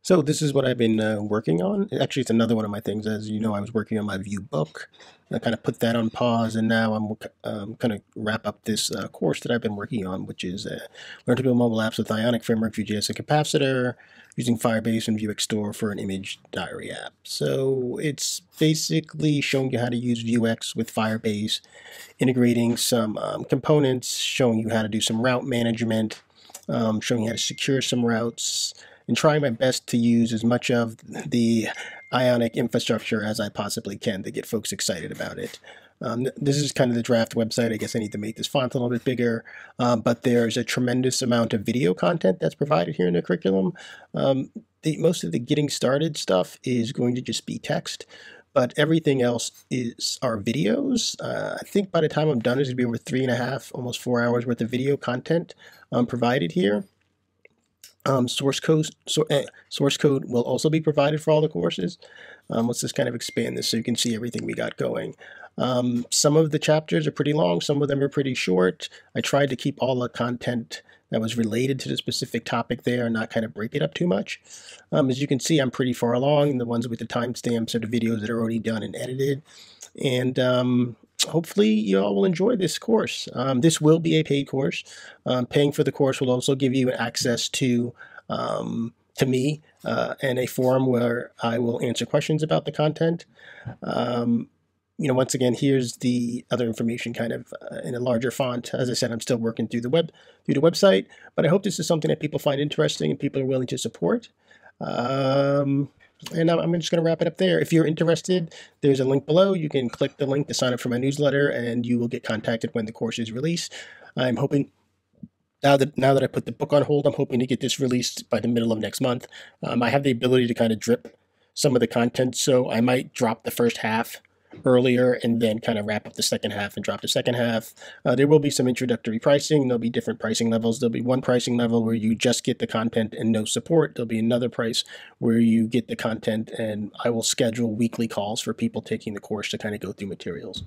So this is what I've been working on. Actually, it's another one of my things. As you know, I was working on my Vue book. I kind of put that on pause, and now I'm kind of wrap up this course that I've been working on, which is Learn to Build Mobile Apps with Ionic Framework, VueJS, and Capacitor, using Firebase and Vuex Store for an image diary app. So it's basically showing you how to use Vuex with Firebase, integrating some components, showing you how to do some route management, showing you how to secure some routes, and trying my best to use as much of the Ionic infrastructure as I possibly can to get folks excited about it. This is kind of the draft website. I guess I need to make this font a little bit bigger, but there's a tremendous amount of video content that's provided here in the curriculum. Most of the getting started stuff is going to just be text, but everything else are videos. I think by the time I'm done, it's going to be over 3.5, almost 4 hours worth of video content provided here. Source code will also be provided for all the courses. Let's just kind of expand this so you can see everything we got going. Some of the chapters are pretty long, some of them are pretty short. I tried to keep all the content that was related to the specific topic there and not kind of break it up too much. As you can see, I'm pretty far along. The ones with the timestamps are the videos that are already done and edited. And hopefully you all will enjoy this course. This will be a paid course. Paying for the course will also give you access to me and a forum where I will answer questions about the content. Once again, here's the other information kind of in a larger font. As I said, I'm still working through the website, but I hope this is something that people find interesting and people are willing to support. And I'm just going to wrap it up there. If you're interested, there's a link below. You can click the link to sign up for my newsletter, and you will get contacted when the course is released. I'm hoping, now that I put the book on hold, I'm hoping to get this released by the middle of next month. I have the ability to kind of drip some of the content, so I might drop the first half earlier and then kind of wrap up the second half and drop the second half. There will be some introductory pricing. There'll be different pricing levels. There'll be one pricing level where you just get the content and no support. There'll be another price where you get the content, and I will schedule weekly calls for people taking the course to kind of go through materials.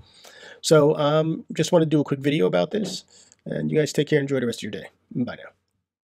So just want to do a quick video about this, and you guys take care. Enjoy the rest of your day. Bye now.